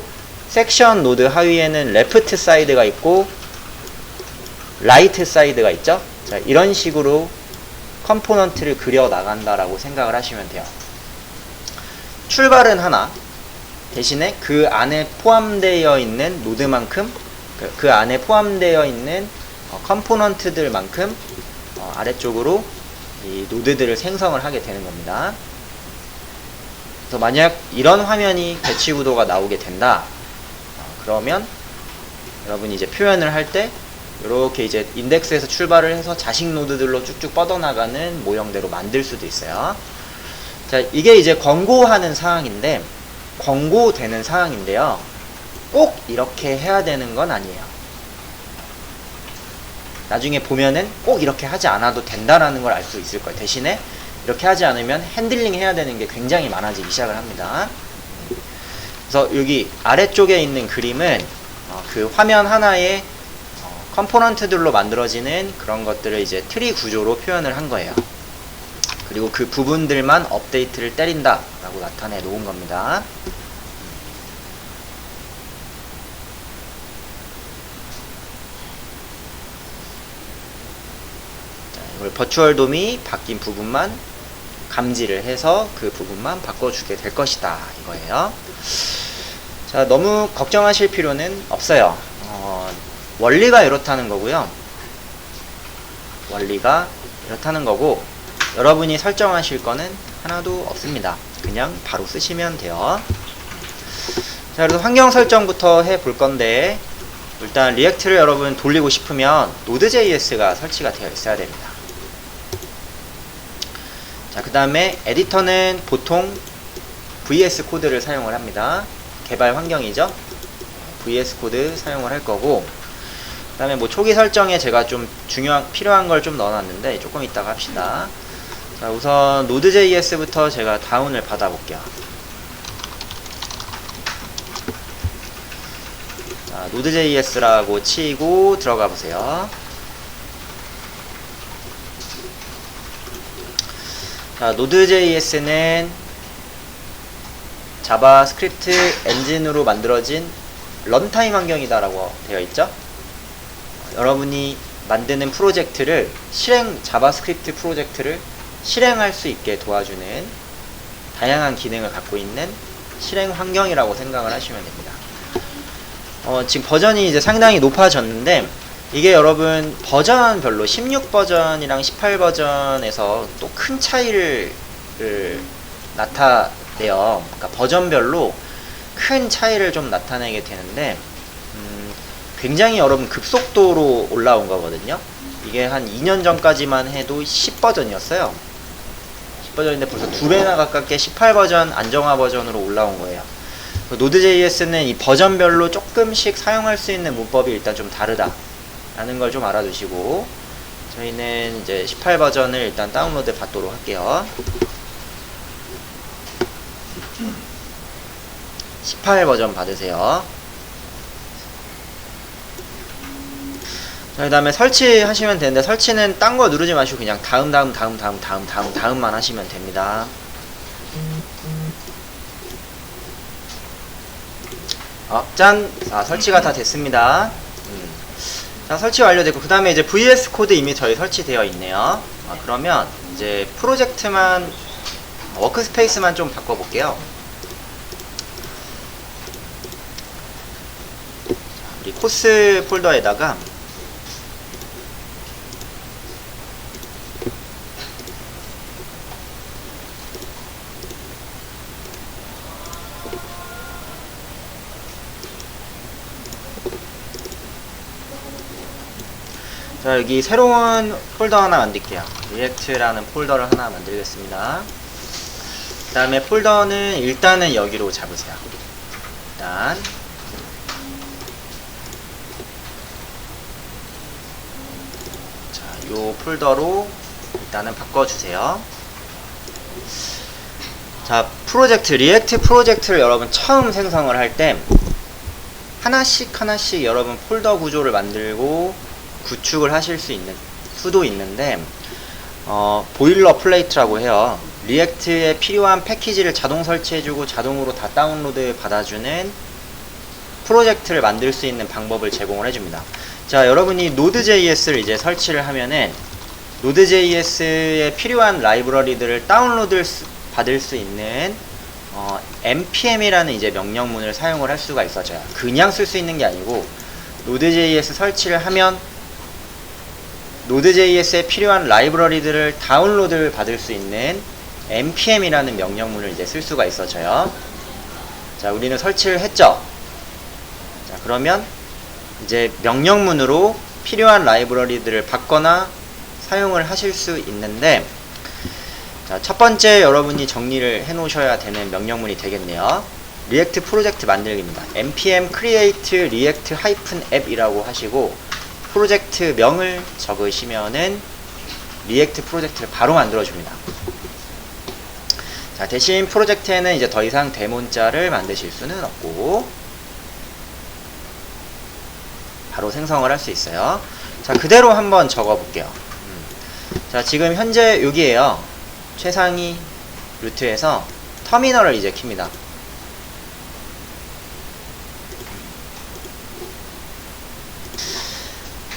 섹션 노드 하위에는 레프트 사이드가 있고, 라이트 사이드가 있죠. 자, 이런 식으로 컴포넌트를 그려 나간다라고 생각을 하시면 돼요. 출발은 하나, 대신에 그 안에 포함되어 있는 노드만큼, 그 안에 포함되어 있는 컴포넌트들만큼 아래쪽으로 이 노드들을 생성을 하게 되는 겁니다. 그래서 만약 이런 화면이 배치 구도가 나오게 된다, 그러면 여러분이 이제 표현을 할 때 이렇게 이제 인덱스에서 출발을 해서 자식 노드들로 쭉쭉 뻗어나가는 모형대로 만들 수도 있어요. 자, 이게 이제 권고하는 사항인데, 권고되는 사항인데요. 꼭 이렇게 해야 되는 건 아니에요. 나중에 보면은 꼭 이렇게 하지 않아도 된다라는 걸 알 수 있을 거예요. 대신에 이렇게 하지 않으면 핸들링 해야 되는 게 굉장히 많아지기 시작을 합니다. 그래서 여기 아래쪽에 있는 그림은 그 화면 하나에 컴포넌트들로 만들어지는 그런 것들을 이제 트리 구조로 표현을 한 거예요. 그리고 그 부분들만 업데이트를 때린다 라고 나타내 놓은 겁니다. 자, 이걸 버추얼 돔이 바뀐 부분만 감지를 해서 그 부분만 바꿔주게 될 것이다 이거예요. 자, 너무 걱정하실 필요는 없어요. 원리가 이렇다는 거고요. 원리가 이렇다는 거고, 여러분이 설정하실 거는 하나도 없습니다. 그냥 바로 쓰시면 돼요. 자, 그래서 환경 설정부터 해 볼 건데, 일단 리액트를 여러분 돌리고 싶으면 Node.js가 설치가 되어 있어야 됩니다. 자, 그 다음에 에디터는 보통 VS 코드를 사용을 합니다. 개발 환경이죠. VS 코드 사용을 할 거고, 그 다음에 뭐 초기 설정에 제가 좀 필요한 걸 좀 넣어놨는데 조금 이따가 합시다. 자, 우선 Node.js부터 제가 다운을 받아 볼게요. 자, Node.js라고 치고 들어가 보세요. 자, Node.js는 자바스크립트 엔진으로 만들어진 런타임 환경이다라고 되어 있죠. 여러분이 만드는 프로젝트를 자바스크립트 프로젝트를 실행할 수 있게 도와주는 다양한 기능을 갖고 있는 실행 환경이라고 생각을 하시면 됩니다. 지금 버전이 이제 상당히 높아졌는데, 이게 여러분 버전별로 16 버전이랑 18 버전에서 또 큰 차이를 나타내요. 그러니까 버전별로 큰 차이를 좀 나타내게 되는데, 굉장히 여러분 급속도로 올라온 거거든요. 이게 한 2년 전까지만 해도 10버전이었어요. 10버전인데 벌써 2배나 가깝게 18버전 안정화 버전으로 올라온 거예요. Node.js는 이 버전별로 조금씩 사용할 수 있는 문법이 일단 좀 다르다 라는 걸 좀 알아두시고, 저희는 이제 18버전을 일단 다운로드 받도록 할게요. 18버전 받으세요. 그 다음에 설치하시면 되는데, 설치는 딴 거 누르지 마시고 그냥 다음만 하시면 됩니다. 짠! 자, 설치가 다 됐습니다. 자, 설치 완료됐고, 그 다음에 이제 VS 코드 이미 저희 설치되어 있네요. 그러면 이제 프로젝트만, 워크스페이스만 좀 바꿔볼게요. 우리 코스 폴더에다가 자, 여기 새로운 폴더 하나 만들게요. 리액트라는 폴더를 하나 만들겠습니다. 그 다음에 폴더는 일단은 여기로 잡으세요. 일단 자, 요 폴더로 일단은 바꿔주세요. 자, 프로젝트, 리액트 프로젝트를 여러분 처음 생성을 할 때 하나씩 여러분 폴더 구조를 만들고 구축을 하실 수도 있는데 보일러 플레이트라고 해요. 리액트에 필요한 패키지를 자동 설치해주고 자동으로 다 다운로드 받아주는 프로젝트를 만들 수 있는 방법을 제공을 해줍니다. 자, 여러분이 노드.js를 이제 설치를 하면은 노드.js에 필요한 라이브러리들을 다운로드 받을 수 있는 npm이라는 이제 명령문을 사용을 할 수가 있어져요. 그냥 쓸 수 있는 게 아니고 노드.js 설치를 하면 노드.js에 필요한 라이브러리들을 다운로드 받을 수 있는 npm이라는 명령문을 이제 쓸 수가 있어져요. 자, 우리는 설치를 했죠. 자, 그러면 이제 명령문으로 필요한 라이브러리들을 받거나 사용을 하실 수 있는데, 자, 첫 번째 여러분이 정리를 해 놓으셔야 되는 명령문이 되겠네요. 리액트 프로젝트 만들기입니다. npm create react-app 이라고 하시고 프로젝트 명을 적으시면은 리액트 프로젝트를 바로 만들어 줍니다. 자, 대신 프로젝트에는 이제 더 이상 데몬자를 만드실 수는 없고 바로 생성을 할 수 있어요. 자, 그대로 한번 적어 볼게요. 자, 지금 현재 여기에요. 최상위 루트에서 터미널을 이제 킵니다.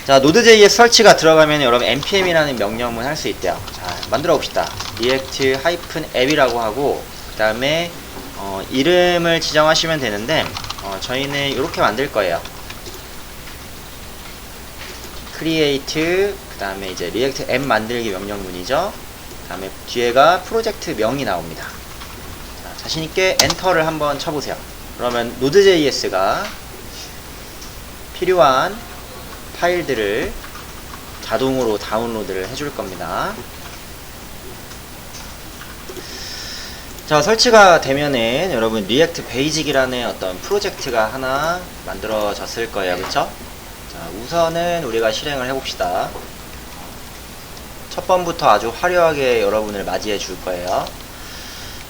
자, 노드.js 설치가 들어가면 여러분 npm이라는 명령문 할 수 있대요. 자, 만들어 봅시다. react-app이라고 하고 그 다음에 이름을 지정하시면 되는데 저희는 이렇게 만들 거예요. create 그 다음에 이제 react app 만들기 명령문이죠. 그 다음에 뒤에가 프로젝트 명이 나옵니다. 자, 자신있게 엔터를 한번 쳐보세요. 그러면 노드.js가 필요한 파일들을 자동으로 다운로드를 해줄 겁니다. 자, 설치가 되면은 여러분 리액트 베이직이라는 어떤 프로젝트가 하나 만들어졌을 거예요. 그쵸? 자, 우선은 우리가 실행을 해봅시다. 첫 번부터 아주 화려하게 여러분을 맞이해 줄 거예요.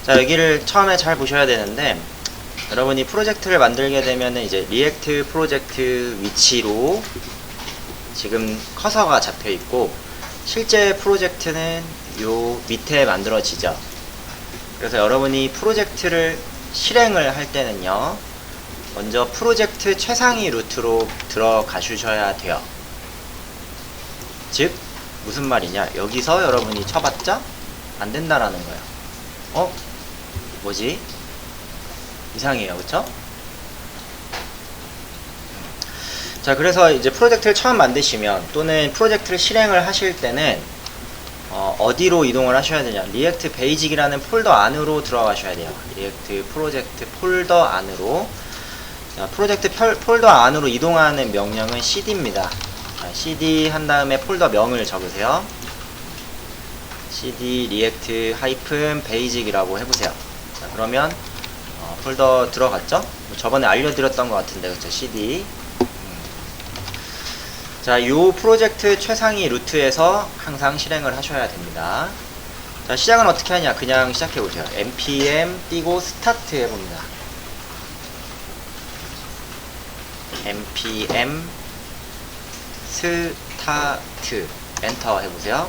자, 여기를 처음에 잘 보셔야 되는데, 여러분이 프로젝트를 만들게 되면은 이제 리액트 프로젝트 위치로 지금 커서가 잡혀 있고, 실제 프로젝트는 요 밑에 만들어지죠. 그래서 여러분이 프로젝트를 실행을 할 때는요, 먼저 프로젝트 최상위 루트로 들어가 주셔야 돼요. 즉 무슨 말이냐, 여기서 여러분이 쳐봤자 안 된다라는 거예요. 뭐지? 이상해요. 그쵸? 자, 그래서 이제 프로젝트를 처음 만드시면 또는 프로젝트를 실행을 하실 때는 어디로 이동을 하셔야 되냐, 리액트 베이직이라는 폴더 안으로 들어가셔야 돼요. 리액트 프로젝트 폴더 안으로. 자, 프로젝트 폴더 안으로 이동하는 명령은 cd입니다. 자, cd 한 다음에 폴더 명을 적으세요. cd react -basic 이라고 해보세요. 자, 그러면 폴더 들어갔죠? 저번에 알려드렸던 것 같은데, 그쵸? cd. 자, 요 프로젝트 최상위 루트에서 항상 실행을 하셔야 됩니다. 자, 시작은 어떻게 하냐? 그냥 시작해보세요. npm 띄고 스타트 해봅니다. npm 스타트 엔터 해보세요.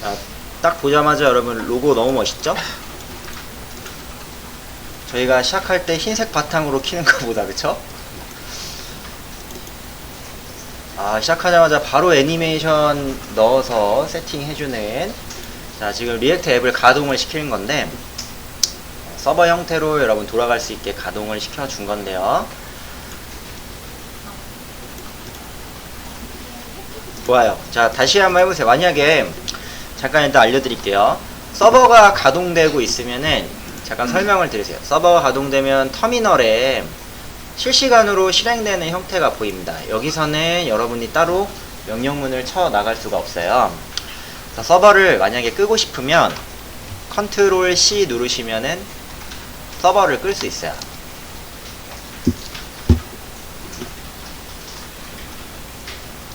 자, 딱 보자마자 여러분 로고 너무 멋있죠? 저희가 시작할 때 흰색 바탕으로 키는 것보다, 그쵸? 시작하자마자 바로 애니메이션 넣어서 세팅해주는, 자, 지금 리액트 앱을 가동을 시키는 건데, 서버 형태로 여러분 돌아갈 수 있게 가동을 시켜준 건데요. 좋아요. 자, 다시 한번 해보세요. 만약에 잠깐 일단 알려드릴게요. 서버가 가동되고 있으면은 잠깐 설명을 드리세요. 서버가 가동되면 터미널에 실시간으로 실행되는 형태가 보입니다. 여기서는 여러분이 따로 명령문을 쳐 나갈 수가 없어요. 그래서 서버를 만약에 끄고 싶으면 컨트롤 C 누르시면은 서버를 끌 수 있어요.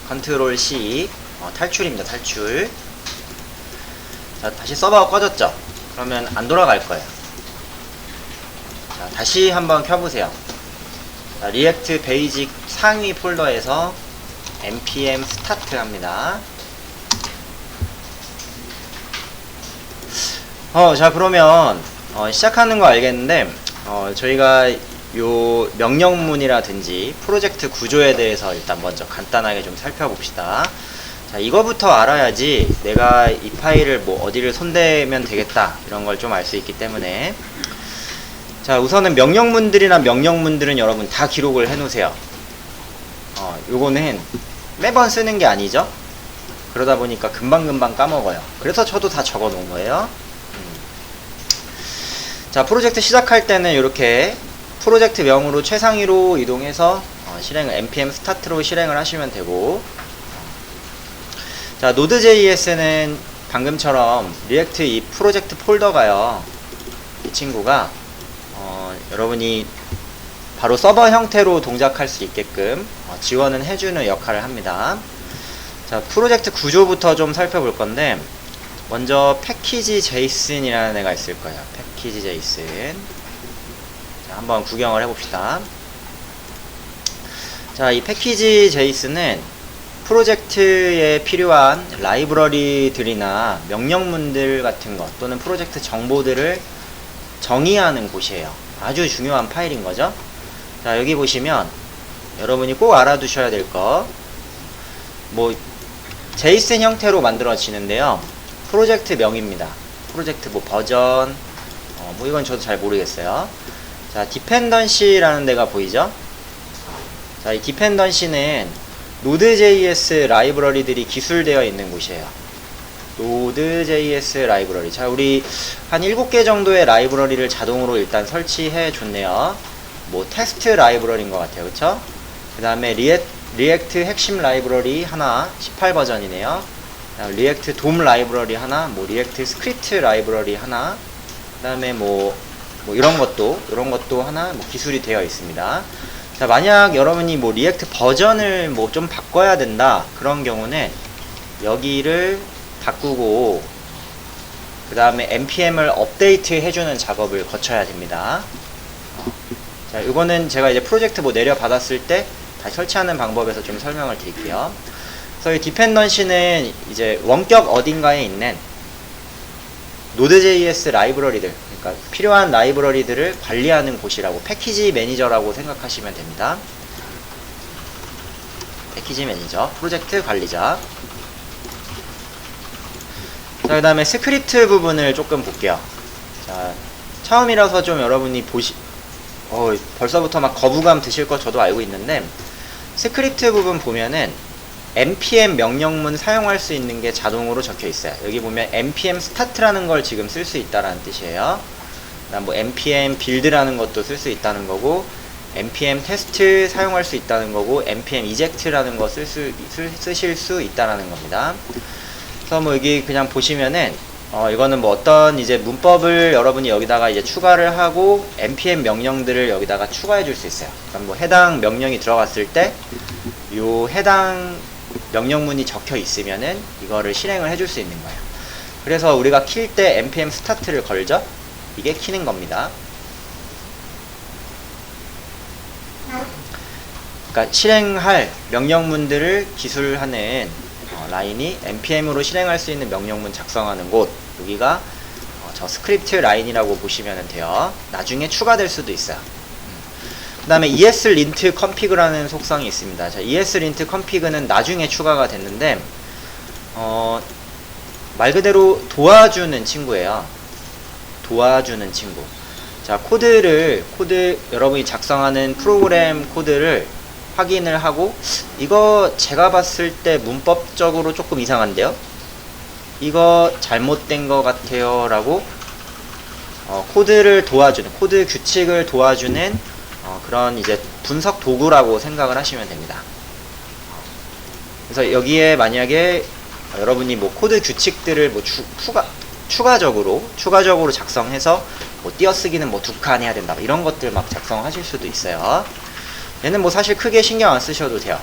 컨트롤 C 탈출입니다. 탈출. 자, 다시 서버가 꺼졌죠? 그러면 안 돌아갈 거예요. 자, 다시 한번 켜보세요. 자, 리액트 베이직 상위 폴더에서 npm 스타트 합니다. 자, 그러면 시작하는 거 알겠는데 저희가 요 명령문이라든지 프로젝트 구조에 대해서 일단 먼저 간단하게 좀 살펴봅시다. 자, 이거부터 알아야지 내가 이 파일을 뭐 어디를 손대면 되겠다 이런 걸 좀 알 수 있기 때문에. 자, 우선은 명령문들은 여러분 다 기록을 해 놓으세요. 요거는 매번 쓰는 게 아니죠. 그러다 보니까 금방금방 까먹어요. 그래서 저도 다 적어 놓은 거예요. 자, 프로젝트 시작할 때는 이렇게 프로젝트 명으로 최상위로 이동해서 실행을 npm 스타트로 실행을 하시면 되고, 자, Node.js는 방금처럼 리액트 이 프로젝트 폴더가요, 이 친구가 여러분이 바로 서버 형태로 동작할 수 있게끔 지원은 해주는 역할을 합니다. 자, 프로젝트 구조부터 좀 살펴볼 건데, 먼저 패키지 JSON이라는 애가 있을 거예요. 패키지 JSON. 자, 한번 구경을 해봅시다. 자, 이 패키지 JSON은 프로젝트에 필요한 라이브러리들이나 명령문들 같은 것 또는 프로젝트 정보들을 정의하는 곳이에요. 아주 중요한 파일인 거죠. 자, 여기 보시면 여러분이 꼭 알아두셔야 될 거, 뭐 JSON 형태로 만들어지는데요. 프로젝트 명입니다. 프로젝트 뭐 버전, 뭐 이건 저도 잘 모르겠어요. 자, 디펜던시라는 데가 보이죠? 자, 이 디펜던시는 Node.js 라이브러리들이 기술되어 있는 곳이에요. Node.js 라이브러리. 자, 우리 한 7개 정도의 라이브러리를 자동으로 일단 설치해 줬네요. 뭐 테스트 라이브러리인 것 같아요. 그쵸? 그 다음에 리액트 핵심 라이브러리 하나, 18버전이네요. 리액트 돔 라이브러리 하나, 뭐 리액트 스크립트 라이브러리 하나, 그 다음에 뭐 이런 것도 하나 뭐 기술이 되어 있습니다. 자, 만약 여러분이 뭐 리액트 버전을 뭐 좀 바꿔야 된다 그런 경우는 여기를 바꾸고 그 다음에 npm을 업데이트 해주는 작업을 거쳐야 됩니다. 자, 이거는 제가 이제 프로젝트 뭐 내려 받았을 때 다시 설치하는 방법에서 좀 설명을 드릴게요. 그래서 이 디펜던시는 이제 원격 어딘가에 있는 Node.js 라이브러리들, 그러니까 필요한 라이브러리들을 관리하는 곳이라고, 패키지 매니저라고 생각하시면 됩니다. 패키지 매니저, 프로젝트 관리자. 자, 그 다음에 스크립트 부분을 조금 볼게요. 자, 처음이라서 좀 여러분이 벌써부터 막 거부감 드실 거 저도 알고 있는데, 스크립트 부분 보면은 npm 명령문 사용할 수 있는 게 자동으로 적혀 있어요. 여기 보면 npm start라는 걸 지금 쓸 수 있다라는 뜻이에요. 그다음 뭐 npm build라는 것도 쓸 수 있다는 거고, npm test 사용할 수 있다는 거고, npm eject라는 거 쓰실 수 있다라는 겁니다. 그래서 뭐 여기 그냥 보시면은 이거는 뭐 어떤 이제 문법을 여러분이 여기다가 이제 추가를 하고 npm 명령들을 여기다가 추가해 줄 수 있어요. 그럼 뭐 해당 명령이 들어갔을 때 요 해당 명령문이 적혀 있으면은 이거를 실행을 해줄 수 있는 거예요. 그래서 우리가 킬 때 npm start를 걸죠? 이게 키는 겁니다. 그러니까 실행할 명령문들을 기술하는 라인이 npm으로 실행할 수 있는 명령문 작성하는 곳, 여기가 저 스크립트 라인이라고 보시면 돼요. 나중에 추가될 수도 있어요. 그 다음에 ESLint config라는 속성이 있습니다. 자, ESLint config는 나중에 추가가 됐는데 말 그대로 도와주는 친구예요. 도와주는 친구. 자, 코드 여러분이 작성하는 프로그램 코드를 확인을 하고, 이거 제가 봤을 때 문법적으로 조금 이상한데요? 이거 잘못된 것 같아요 라고 코드를 도와주는, 코드 규칙을 도와주는 그런 이제 분석 도구라고 생각을 하시면 됩니다. 그래서 여기에 만약에 여러분이 뭐 코드 규칙들을 뭐 추가적으로 작성해서 뭐 띄어쓰기는 뭐 2칸 해야 된다 이런 것들 막 작성하실 수도 있어요. 얘는 뭐 사실 크게 신경 안 쓰셔도 돼요.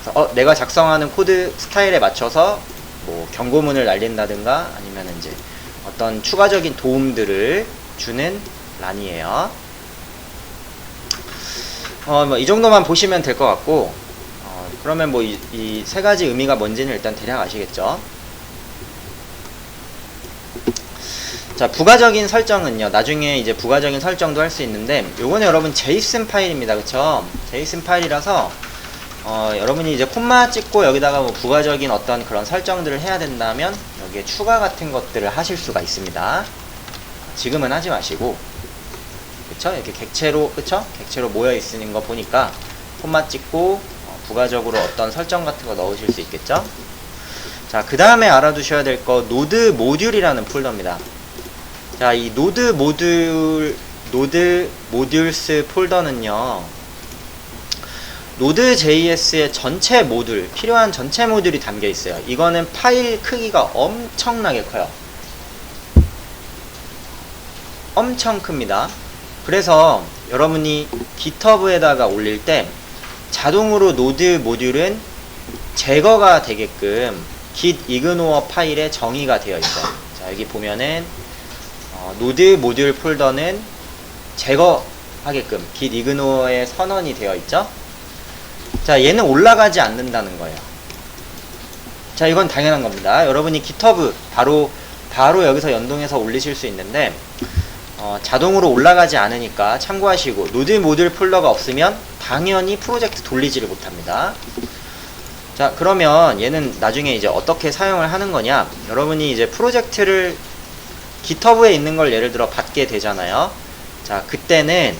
그래서 내가 작성하는 코드 스타일에 맞춰서 뭐 경고문을 날린다든가 아니면 이제 어떤 추가적인 도움들을 주는 란이에요. 뭐 이 정도만 보시면 될 것 같고, 그러면 뭐 이 세 가지 의미가 뭔지는 일단 대략 아시겠죠? 자, 부가적인 설정은요, 나중에 이제 부가적인 설정도 할 수 있는데, 요거는 여러분 JSON 파일입니다. 그쵸? JSON 파일이라서, 여러분이 이제 콤마 찍고 여기다가 뭐 부가적인 어떤 그런 설정들을 해야 된다면, 여기에 추가 같은 것들을 하실 수가 있습니다. 지금은 하지 마시고, 그쵸? 이렇게 객체로, 그쵸? 객체로 모여 있는 거 보니까, 콤마 찍고, 부가적으로 어떤 설정 같은 거 넣으실 수 있겠죠? 자, 그 다음에 알아두셔야 될 거, 노드 모듈이라는 폴더입니다. 자, 이 노드 모듈스 폴더는요, 노드.js의 전체 모듈, 필요한 전체 모듈이 담겨 있어요. 이거는 파일 크기가 엄청나게 커요. 엄청 큽니다. 그래서 여러분이 GitHub에다가 올릴 때 자동으로 노드 모듈은 제거가 되게끔 git ignore 파일에 정의가 되어 있어요. 자, 여기 보면은 노드 모듈 폴더는 제거하게끔 git ignore에 선언이 되어 있죠. 자, 얘는 올라가지 않는다는 거예요. 자, 이건 당연한 겁니다. 여러분이 GitHub 바로 여기서 연동해서 올리실 수 있는데, 자동으로 올라가지 않으니까 참고하시고, 노드 모듈 폴더가 없으면 당연히 프로젝트 돌리지를 못합니다. 자, 그러면 얘는 나중에 이제 어떻게 사용을 하는 거냐? 여러분이 이제 프로젝트를 GitHub에 있는 걸 예를 들어 받게 되잖아요. 자, 그때는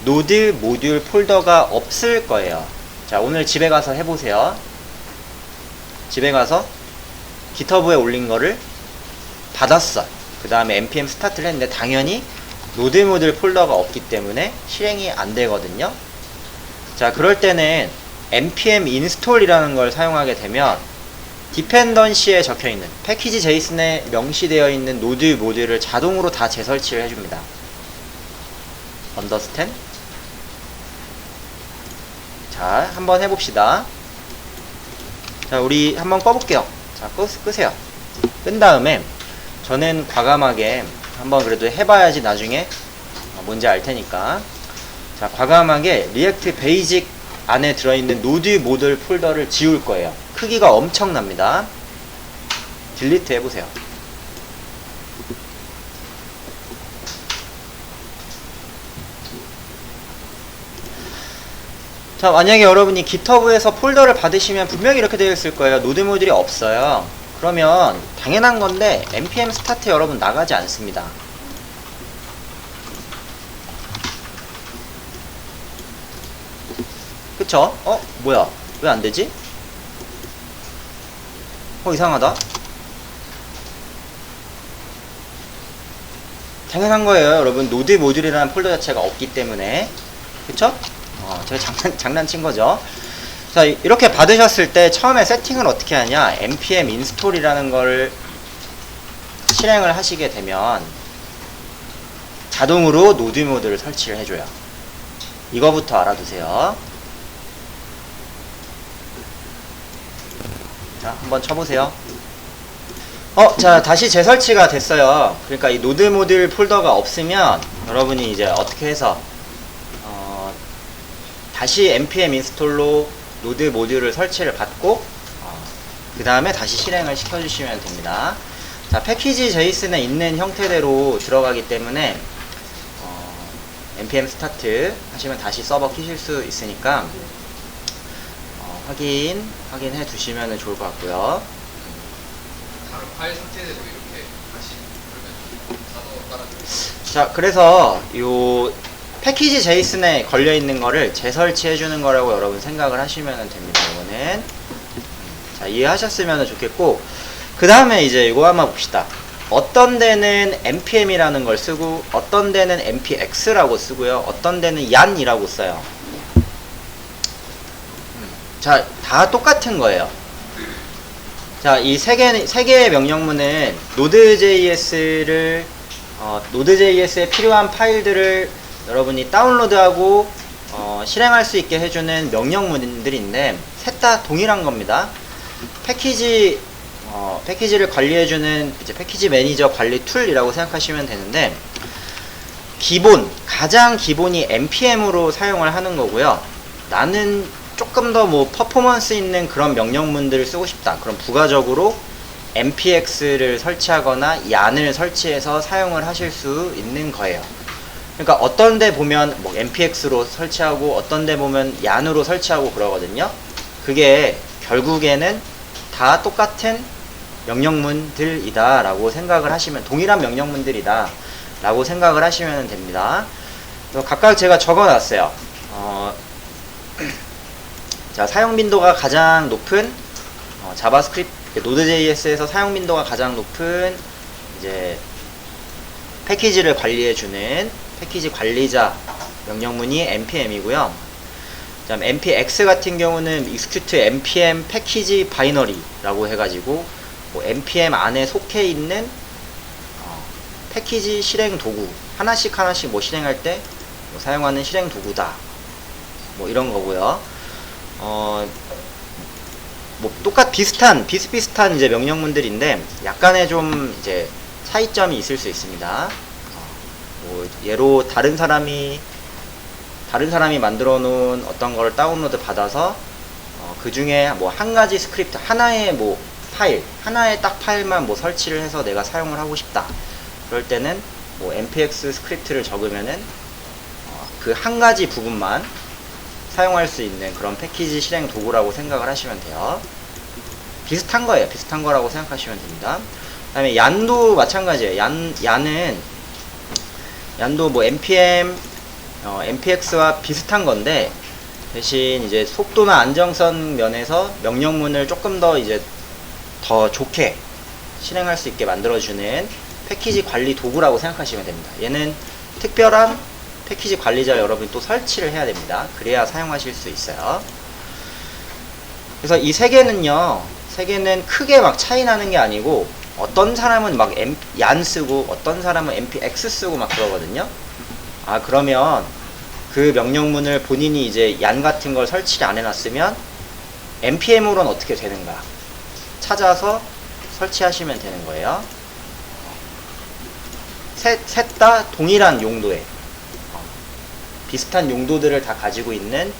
노드 모듈 폴더가 없을 거예요. 자, 오늘 집에 가서 해보세요. 집에 가서 GitHub에 올린 거를 받았어. 그 다음에 npm 스타트를 했는데 당연히 노드 모듈 폴더가 없기 때문에 실행이 안 되거든요. 자, 그럴 때는 npm install이라는 걸 사용하게 되면 디펜던시에 적혀있는 패키지 제이슨에 명시되어 있는 노드 모듈을 자동으로 다 재설치를 해줍니다. understand? 자, 한번 해봅시다. 자, 우리 한번 꺼볼게요. 자, 끄세요. 끈 다음에 저는 과감하게 한번 그래도 해봐야지 나중에 뭔지 알 테니까. 자, 과감하게 리액트 베이직 안에 들어있는 노드 모듈 폴더를 지울 거예요. 크기가 엄청납니다. 딜리트 해보세요. 자, 만약에 여러분이 GitHub에서 폴더를 받으시면 분명히 이렇게 되어 있을 거예요. 노드 모듈이 없어요. 그러면 당연한 건데 npm 스타트 여러분 나가지 않습니다. 그쵸? 뭐야? 왜 안 되지? 이상하다. 당연한 거예요, 여러분. 노드 모듈이라는 폴더 자체가 없기 때문에. 그쵸? 제가 장난친 거죠. 자, 이렇게 받으셨을 때 처음에 세팅을 어떻게 하냐? npm install이라는 걸 실행을 하시게 되면 자동으로 노드 모듈을 설치를 해줘요. 이거부터 알아두세요. 자, 한번 쳐보세요. 자, 다시 재설치가 됐어요. 그러니까 이 노드 모듈 폴더가 없으면 여러분이 이제 어떻게 해서 다시 npm 인스톨로 노드 모듈을 설치를 받고 그 다음에 다시 실행을 시켜주시면 됩니다. 자, 패키지 제이슨에 있는 형태대로 들어가기 때문에 npm 스타트 하시면 다시 서버 키실 수 있으니까 확인해 두시면 좋을 것 같고요. 파일 삭제되고 이렇게 다시 그러면 자동 깔아주세요. 자, 그래서 요 패키지 제이슨에 걸려 있는 거를 재설치해 주는 거라고 여러분 생각을 하시면 됩니다. 이거는 자, 이해하셨으면 좋겠고, 그 다음에 이제 이거 한번 봅시다. 어떤 데는 npm이라는 걸 쓰고, 어떤 데는 npx라고 쓰고요, 어떤 데는 yan이라고 써요. 자, 다 똑같은 거예요. 자, 이 세 개의 명령문은 Node.js에 필요한 파일들을 여러분이 다운로드하고 실행할 수 있게 해주는 명령문들인데, 셋 다 동일한 겁니다. 패키지를 관리해주는 이제 패키지 매니저 관리 툴이라고 생각하시면 되는데, 가장 기본이 npm으로 사용을 하는 거고요. 나는 조금 더 뭐 퍼포먼스 있는 그런 명령문들을 쓰고 싶다. 그럼 부가적으로 npx를 설치하거나 yan을 설치해서 사용을 하실 수 있는 거예요. 그러니까 어떤 데 보면 뭐 npx로 설치하고 어떤 데 보면 yan으로 설치하고 그러거든요. 그게 결국에는 다 똑같은 명령문들이다 라고 생각을 하시면, 동일한 명령문들이다 라고 생각을 하시면 됩니다. 각각 제가 적어 놨어요. 자, 사용 빈도가 가장 높은 자바스크립트 Node.js에서 사용 빈도가 가장 높은 이제 패키지를 관리해주는 패키지 관리자 명령문이 npm이고요. 그다음 npx 같은 경우는 execute npm 패키지 바이너리라고 해가지고 뭐 npm 안에 속해 있는 패키지 실행 도구 하나씩 뭐 실행할 때 뭐 사용하는 실행 도구다. 뭐 이런 거고요. 뭐 비슷비슷한 이제 명령문들인데 약간의 좀 이제 차이점이 있을 수 있습니다. 뭐 예로 다른 사람이 만들어 놓은 어떤 거를 다운로드 받아서 그 중에 뭐 한 가지 스크립트 하나의 뭐 하나의 딱 파일만 뭐 설치를 해서 내가 사용을 하고 싶다. 그럴 때는 뭐 npx 스크립트를 적으면은 그 한 가지 부분만 사용할 수 있는 그런 패키지 실행 도구라고 생각을 하시면 돼요. 비슷한 거예요. 비슷한 거라고 생각하시면 됩니다. 그 다음에 yan도 마찬가지예요. yan도 뭐 npx와 비슷한 건데, 대신 이제 속도나 안정성 면에서 명령문을 조금 더 이제 더 좋게 실행할 수 있게 만들어주는 패키지 관리 도구라고 생각하시면 됩니다. 얘는 특별한 패키지 관리자를 여러분이 또 설치를 해야 됩니다. 그래야 사용하실 수 있어요. 그래서 이 세 개는 크게 막 차이 나는 게 아니고, 어떤 사람은 막 yan 쓰고 어떤 사람은 npx 쓰고 막 그러거든요. 그러면 그 명령문을 본인이 이제 yan 같은 걸 설치를 안 해놨으면 npm으로는 어떻게 되는가 찾아서 설치하시면 되는 거예요. 셋 다 동일한 용도의 비슷한 용도들을 다 가지고 있는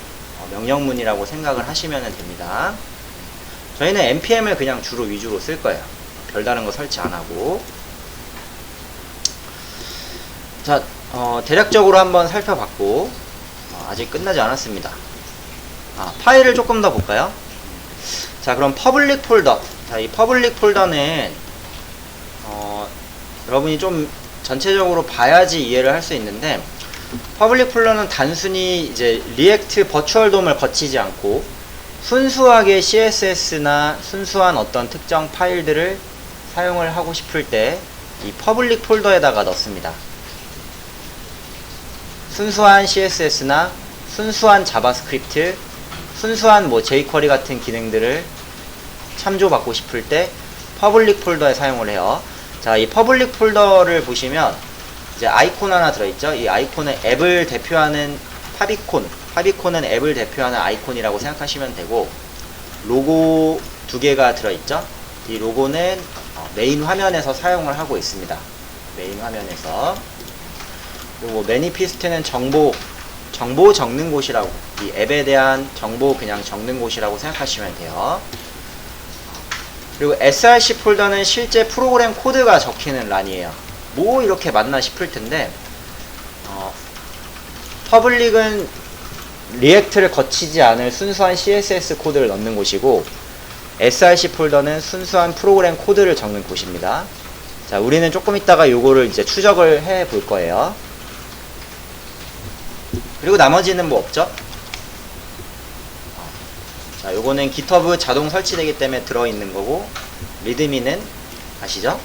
명령문이라고 생각을 하시면 됩니다. 저희는 npm을 그냥 주로 위주로 쓸 거예요. 별다른 거 설치 안 하고. 자, 대략적으로 한번 살펴봤고, 아직 끝나지 않았습니다. 파일을 조금 더 볼까요? 자, 그럼 퍼블릭 폴더. 자, 이 퍼블릭 폴더는 여러분이 좀 전체적으로 봐야지 이해를 할 수 있는데, 퍼블릭 폴더는 단순히 이제 리액트 버추얼 돔을 거치지 않고 순수하게 CSS나 순수한 어떤 특정 파일들을 사용을 하고 싶을 때 이 퍼블릭 폴더에다가 넣습니다. 순수한 CSS나 순수한 자바스크립트, 순수한 뭐 jQuery 같은 기능들을 참조받고 싶을 때 퍼블릭 폴더에 사용을 해요. 자, 이 퍼블릭 폴더를 보시면 이제 아이콘 하나 들어있죠. 이 아이콘은 앱을 대표하는 파비콘은 앱을 대표하는 아이콘이라고 생각하시면 되고, 로고 두 개가 들어있죠. 이 로고는 메인 화면에서 사용을 하고 있습니다. 메인 화면에서. 그리고 매니피스트는 정보 적는 곳이라고, 이 앱에 대한 정보 그냥 적는 곳이라고 생각하시면 돼요. 그리고 src 폴더는 실제 프로그램 코드가 적히는 란이에요. 뭐 이렇게 맞나 싶을 텐데, 퍼블릭은 리액트를 거치지 않을 순수한 CSS 코드를 넣는 곳이고, src 폴더는 순수한 프로그램 코드를 적는 곳입니다. 자, 우리는 조금 있다가 요거를 이제 추적을 해 볼 거예요. 그리고 나머지는 뭐 없죠? 자, 요거는 GitHub 자동 설치되기 때문에 들어있는 거고, 리드미는 아시죠?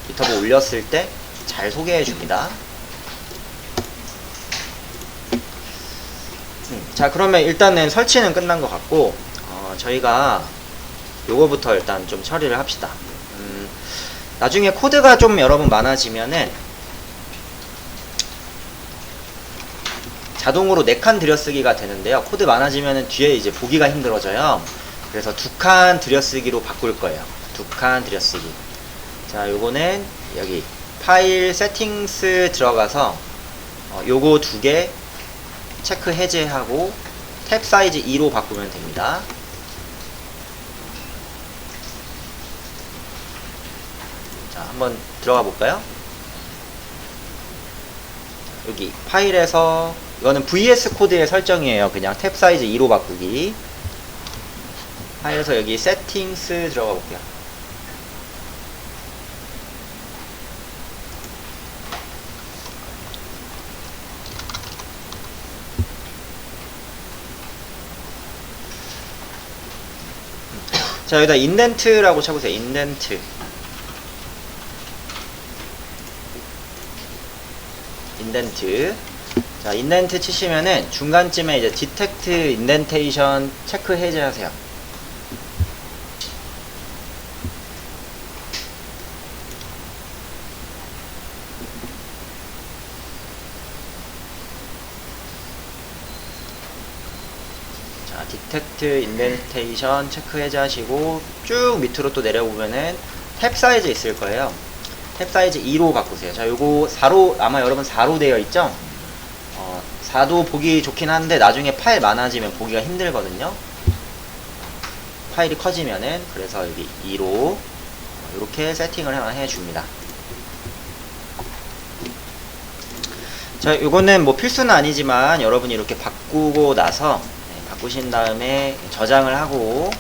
GitHub 올렸을 때 잘 소개해 줍니다. 자, 그러면 일단은 설치는 끝난 것 같고, 저희가 요거부터 일단 좀 처리를 합시다. 나중에 코드가 좀 여러분 많아지면은 자동으로 4칸 들여쓰기가 되는데요. 코드 많아지면은 뒤에 이제 보기가 힘들어져요. 그래서 2칸 들여쓰기로 바꿀 거예요. 2칸 들여쓰기. 자, 요거는 여기 파일 세팅스 들어가서 요거 2개 체크 해제하고 탭 사이즈 2로 바꾸면 됩니다. 자, 한번 들어가 볼까요? 여기 파일에서 이거는 VS 코드의 설정이에요. 그냥 탭 사이즈 2로 바꾸기. 파일에서 여기 세팅스 들어가 볼게요. 자, 여기다 인덴트라고 쳐보세요. 인덴트. 인덴트. 자, 인덴트 치시면은 중간쯤에 이제 디텍트 인덴테이션 체크 해제하세요. 자, 디텍트 인덴테이션 체크 해제하시고 쭉 밑으로 또 내려보면은 탭 사이즈 있을 거예요. 탭 사이즈 2로 바꾸세요. 자, 요거 4로, 아마 여러분 4로 되어 있죠? 4도 보기 좋긴 한데 나중에 파일 많아지면 보기가 힘들거든요. 파일이 커지면은. 그래서 여기 2로 이렇게 세팅을 하나 해줍니다. 자, 요거는 뭐 필수는 아니지만 여러분이 이렇게 바꾸고 나서 바꾸신 다음에 저장을 하고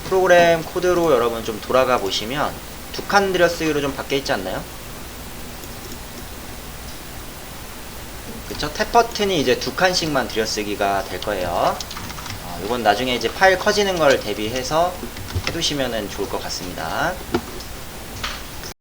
프로그램 코드로 여러분 좀 돌아가 보시면 2칸 들여쓰기로 좀 바뀌어 있지 않나요? 그쵸? 탭 버튼이 이제 2칸씩만 들여쓰기가 될 거예요. 이건 나중에 이제 파일 커지는 걸 대비해서 해두시면 좋을 것 같습니다.